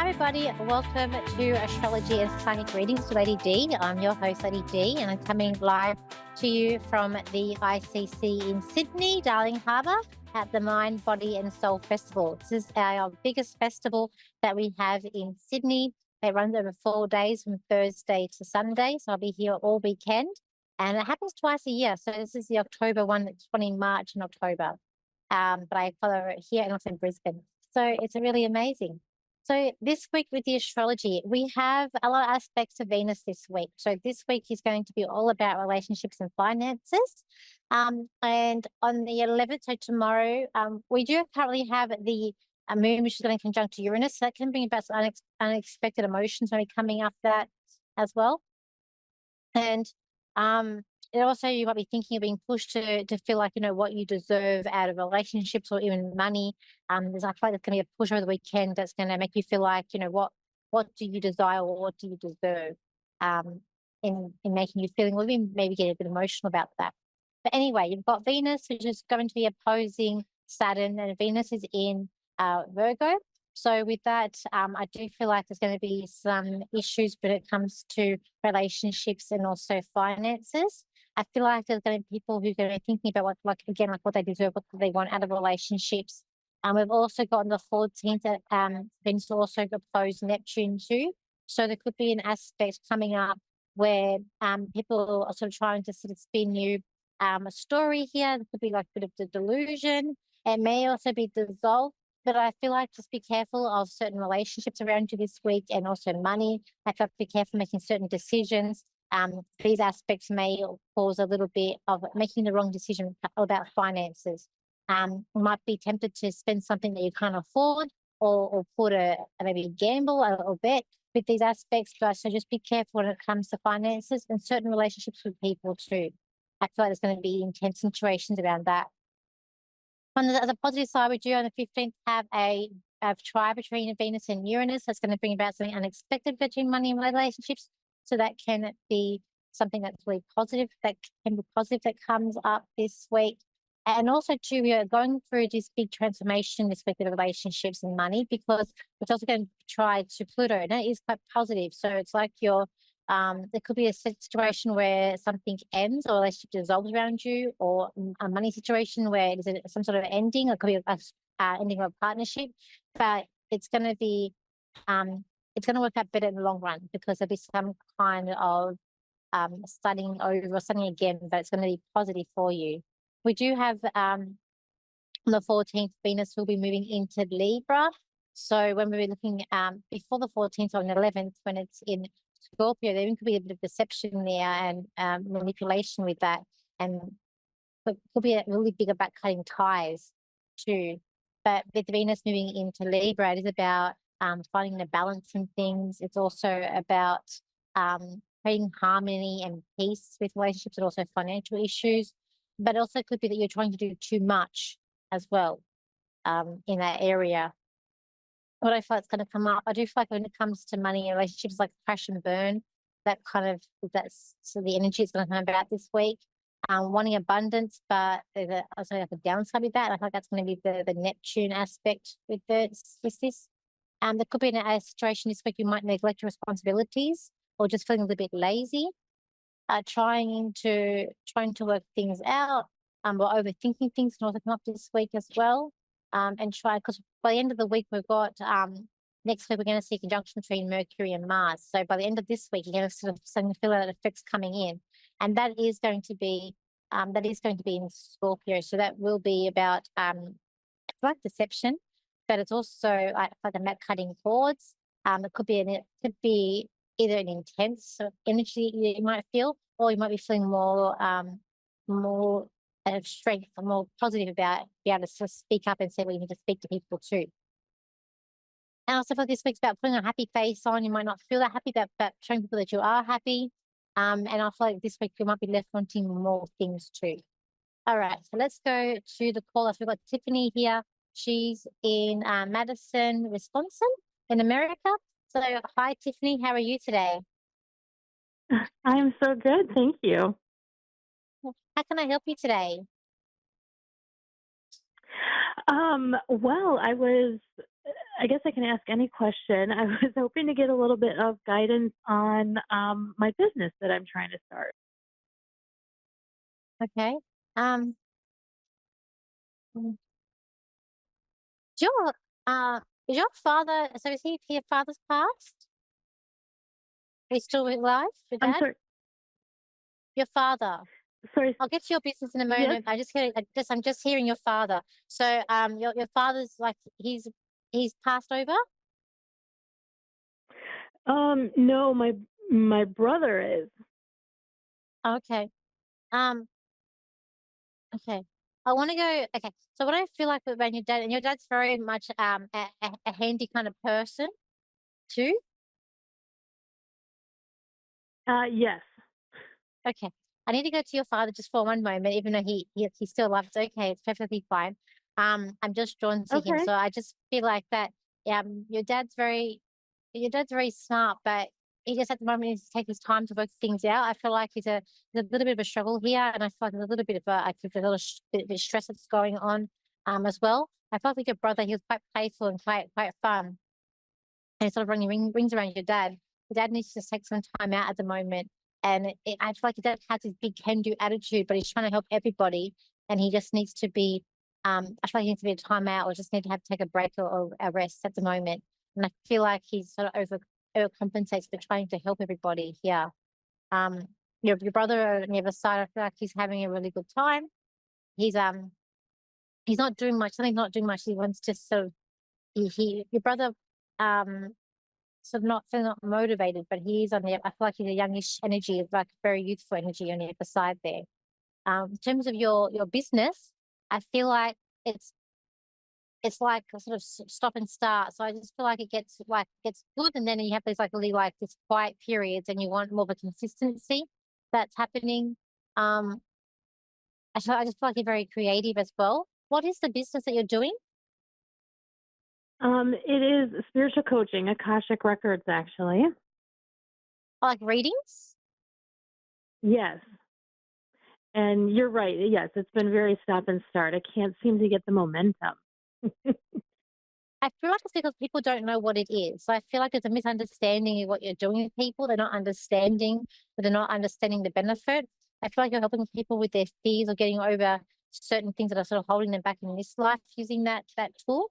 Hi, everybody. Welcome to Astrology and Psychic Readings with Lady D. I'm your host, Lady D, and I'm coming live to you from the ICC in Sydney, Darling Harbour, at the Mind, Body and Soul Festival. This is our biggest festival that we have in Sydney. It runs over 4 days from Thursday to Sunday, so I'll be here all weekend. And it happens twice a year. So this is the October one, it's one in March and October. But I follow it here and also in Brisbane. So it's really amazing. So this week with the astrology, we have a lot of aspects of Venus this week. So this week is going to be all about relationships and finances. And on the 11th, so tomorrow, we do currently have the moon, which is going to conjunct Uranus. So that can bring about some unexpected emotions maybe coming up that as well. And it also, you might be thinking of being pushed to feel like, what you deserve out of relationships or even money. I feel like there's going to be a push over the weekend that's going to make you feel like, what do you desire or what do you deserve in making you feeling, or even maybe get a bit emotional about that. But anyway, you've got Venus, which is going to be opposing Saturn, and Venus is in Virgo. So with that, I do feel like there's going to be some issues when it comes to relationships and also finances. I feel like there's going to be people who are going to be thinking about what they deserve, what they want out of relationships. We've also got on the 14th that Venus will also oppose Neptune too. So there could be an aspect coming up where people are sort of trying to sort of spin you a story here. There could be like a bit of the delusion. It may also be dissolved. But I feel like just be careful of certain relationships around you this week, and also money. I feel like be careful making certain decisions. These aspects may cause a little bit of making the wrong decision about finances. You might be tempted to spend something that you can't afford, or put maybe gamble or bet with these aspects. But so just be careful when it comes to finances and certain relationships with people too. I feel like there's going to be intense situations around that. On the positive side, we do on the 15th have a tri between Venus and Uranus. That's going to bring about something unexpected between money and relationships. So that can be something that's really positive, that comes up this week. And also too, we are going through this big transformation this week with relationships and money, because it's also going to try to Pluto, and it is quite positive. So it's like there could be a situation where something ends or a relationship dissolves around you, or a money situation where it is some sort of ending. It could be a ending of a partnership, but it's going to be, it's going to work out better in the long run, because there'll be some kind of starting over or starting again, but it's going to be positive for you. We do have on the 14th, Venus will be moving into Libra. So when we're looking before the 14th on the 11th, when it's in Scorpio, there could be a bit of deception there and manipulation with that, and could be a really big about cutting ties too. But with Venus moving into Libra, it is about finding a balance in things. It's also about creating harmony and peace with relationships, and also financial issues. But also it could be that you're trying to do too much as well in that area. What I feel it's going to come up, I do feel like when it comes to money and relationships, like crash and burn, that's so the energy is going to come about this week. Wanting abundance, but there's also like a downside with that. I feel like that's going to be the Neptune aspect with this. There could be a situation this week you might neglect your responsibilities, or just feeling a little bit lazy, trying to work things out, or overthinking things can also come up this week as well. And try, because by the end of the week we've got next week we're going to see a conjunction between Mercury and Mars. So by the end of this week you're going to sort of starting to feel that effects coming in, and that is going to be in Scorpio. So that will be about like deception, but it's also like a map cutting cords. It could be either an intense sort of energy you might feel, or you might be feeling more of strength, more positive about being able to sort of speak up and say what you need to speak to people too. And also for this week's about putting a happy face on. You might not feel that happy, but showing people that you are happy. And I feel like this week you might be left wanting more things too. All right, so let's go to the callers. We've got Tiffany here. She's in Madison, Wisconsin, in America. So hi, Tiffany. How are you today? I'm so good, thank you. How can I help you today? Well, I was I guess I can ask any question. I was hoping to get a little bit of guidance on my business that I'm trying to start. Okay. Um, mm, is your is your father? So is he your father's passed? He's still alive? Your I'm dad? sorry. Your father? Sorry. I'll get to your business in a Yes. moment. I'm just hearing your father. So your father's like he's passed over. No, my brother is. Okay. Um. Okay. I want to go. Okay. So what I feel like about your dad, and your dad's very much a handy kind of person too. Yes. Okay. I need to go to your father just for one moment, even though he's still alive. It's okay. It's perfectly fine. I'm just drawn to him, Okay. so I just feel like that. Your dad's very smart, but he just at the moment needs to take his time to work things out. I feel like there's a little bit of a struggle here, and I feel like there's a little bit of a little bit of stress that's going on, as well. I felt like your brother, he was quite playful and quite fun, and it's sort of rings around your dad. Your dad needs to just take some time out at the moment. And I feel like your dad has this big can do attitude, but he's trying to help everybody. And he just needs to be, I feel like he needs to be a time out or just need to have to take a break or a rest at the moment. And I feel like he's sort of overcompensates for trying to help everybody here. Um, your brother on the other side, I feel like he's having a really good time. He's, he's not doing much. Something's not doing much. He wants to sort of, your brother, um, so not motivated, but he's on the. I feel like he's a youngish energy, like very youthful energy on the other side there. In terms of your business, I feel like it's it's like a sort of stop and start. So I just feel like it gets good, and then you have these like really like this quiet periods, and you want more of a consistency that's happening. Um, I just feel like you're very creative as well. What is the business that you're doing? It is spiritual coaching, Akashic Records, actually. Like readings? Yes. And you're right. Yes, it's been very stop and start. I can't seem to get the momentum. I feel like it's because people don't know what it is. So I feel like there's a misunderstanding of what you're doing with people. They're not understanding, but they're not understanding the benefit. I feel like you're helping people with their fears or getting over certain things that are sort of holding them back in this life using that tool.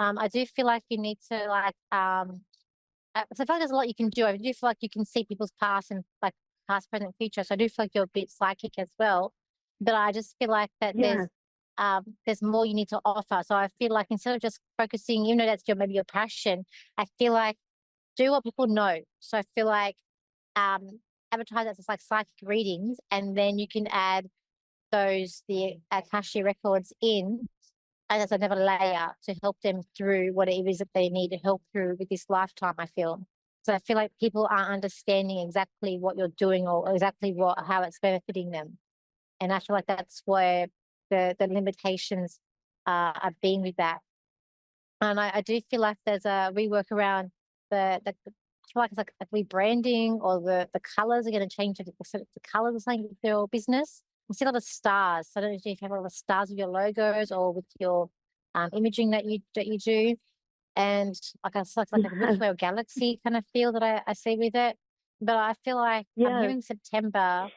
I do feel like you need to so I feel like there's a lot you can do. I do feel like you can see people's past and like past, present, future. So I do feel like you're a bit psychic as well. But I just feel like that Yes. there's more you need to offer. So I feel like instead of just focusing, you know, that's your maybe your passion, I feel like do what people know. So I feel like um advertise that as like psychic readings, and then you can add the Akasha records in as another layer to help them through what it is that they need help through with this lifetime, I feel. So I feel like people are understanding exactly what you're doing or exactly how it's benefiting them. And I feel like that's where the limitations are being with that. And I do feel like there's a rework around I feel like it's like rebranding, or the colors are going to change the colors or something with your business. I see a lot of stars. So I don't know if you have a lot of stars with your logos or with your imaging that you do. And like I saw, it's like a Milky Yes. Way galaxy kind of feel that I see with it. But I feel like I'm Yes. hearing September.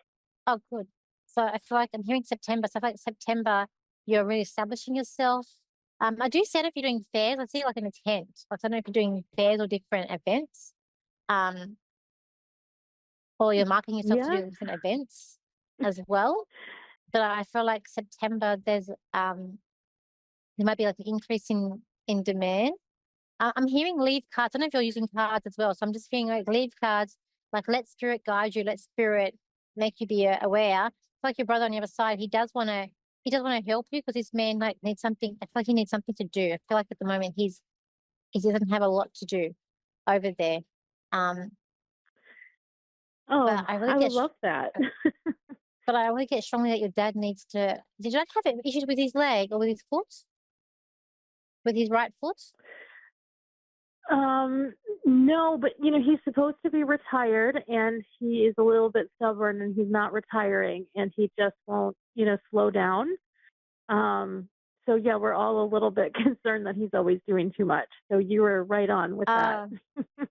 Oh, good. So I feel like I'm hearing September. So I feel like September, you're really establishing yourself. I do see it if you're doing fairs. I see like an intent. Like, I don't know if you're doing fairs or different events, um, or you're marketing yourself to Yes. do different events as well. But I feel like September, there might be like an increase in demand. I'm hearing leave cards. I don't know if you're using cards as well. So I'm just hearing like leave cards, like let spirit guide you, let spirit make you be aware. It's like your brother on the other side. He does want to help you because this man like needs something. I feel like he needs something to do. I feel like at the moment he doesn't have a lot to do over there. Um, but Oh, I really I would get, love that. but I really get strongly that your dad needs to. Did you not have issues with his leg or with his foot, with his right foot? Um, no, but he's supposed to be retired and he is a little bit stubborn and he's not retiring and he just won't, slow down. Um, So yeah, we're all a little bit concerned that he's always doing too much. So you were right on with that. Oh,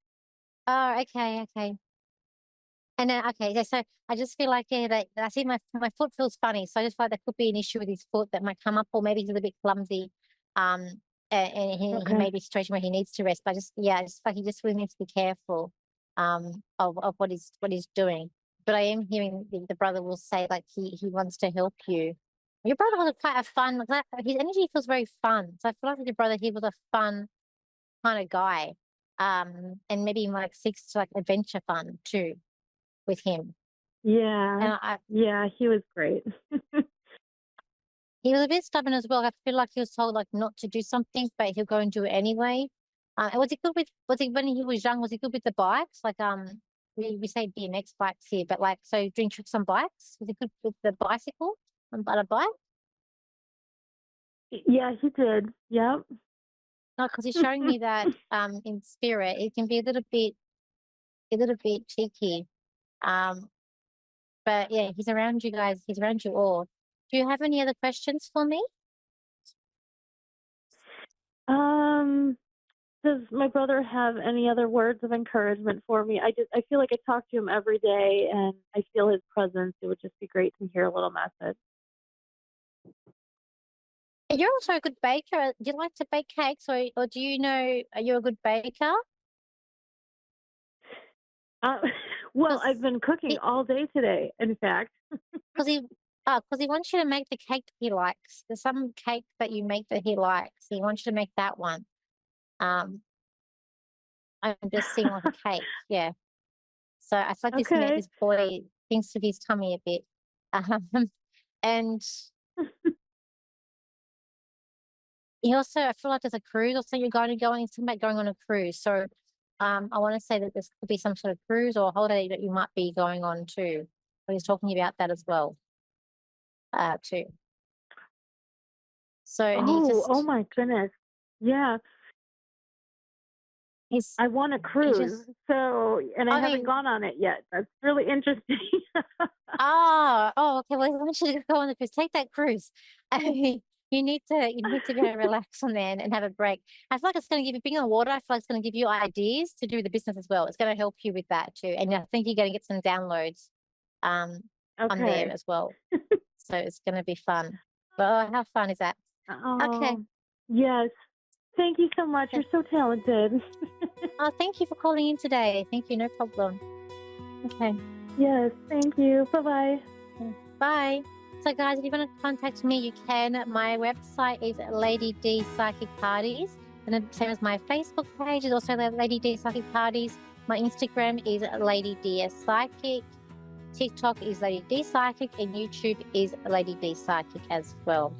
oh, okay, okay. And then okay, yeah, so I just feel like yeah, that I see my foot feels funny, so I just feel like there could be an issue with his foot that might come up, or maybe he's a little bit clumsy, um, and he Okay. may be a situation where he needs to rest. But I just yeah, I just feel like he just really needs to be careful, of what he's doing. But I am hearing the brother will say like he wants to help you. Your brother was quite a fun. Like, his energy feels very fun, so I feel like with your brother he was a fun kind of guy, and maybe like seeks like adventure fun too with him. Yeah. And Yeah, he was great. he was a bit stubborn as well. I feel like he was told like not to do something, but he'll go and do it anyway. And was he good with? Was he when he was young? Was he good with the bikes? Like we say BMX bikes here, but like so doing tricks on bikes. Was he good with the bicycle on a bike? Yeah, he did. Yep. No, because he's showing me that in spirit it can be a little bit cheeky. Um, but yeah, he's around you guys. He's around you all. Do you have any other questions for me? Um, does my brother have any other words of encouragement for me? I feel like I talk to him every day and I feel his presence. It would just be great to hear a little message. You're also a good baker. Do you like to bake cakes, or do you know are you a good baker? Uh, well, I've Because been cooking he, all day today, in fact. because he, because he wants you to make the cake that he likes. There's some cake that you make that he likes. He wants you to make that one. Um, I'm just seeing like a cake, yeah. So I feel like Okay. this boy thinks of his tummy a bit. Um, and he also, I feel like there's a cruise or something going, something about going on a cruise. So, I want to say that this could be some sort of cruise or holiday that you might be going on too. But he's talking about that as well, too. So, and Oh my goodness. Yeah, he's, I want a he cruise. just, So, and I I haven't mean, gone on it yet. That's really interesting. oh, okay. Well, I want you to go on the cruise. Take that cruise. I mean, you need to be able to relax on there and have a break. I feel like it's going to give you being on water. I feel like it's going to give you ideas to do the business as well. It's going to help you with that too. And I think you're going to get some downloads, um, on there Okay. as well. So it's going to be fun. Well, how fun is that? Okay. Oh, yes. Thank you so much. Yeah. You're so talented. Oh, thank you for calling in today. Thank you. No problem. Okay. Yes, thank you. Bye bye. Yeah. Bye. So, guys, if you want to contact me, you can. My website is Lady D Psychic Parties, and the same as my Facebook page is also Lady D Psychic Parties. My Instagram is Lady D Psychic. TikTok is Lady D Psychic, and YouTube is Lady D Psychic as well.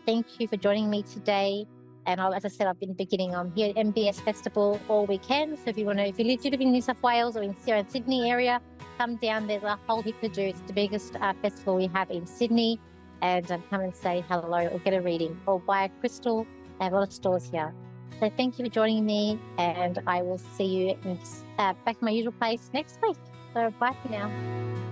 Thank you for joining me today. And as I said, I've been beginning. I'm here at MBS Festival all weekend. So if you live in New South Wales or in Sydney area, come down. There's a whole heap to do. It's the biggest festival we have in Sydney. And come and say hello or get a reading or buy a crystal. I have a lot of stores here. So thank you for joining me. And I will see you back in my usual place next week. So bye for now.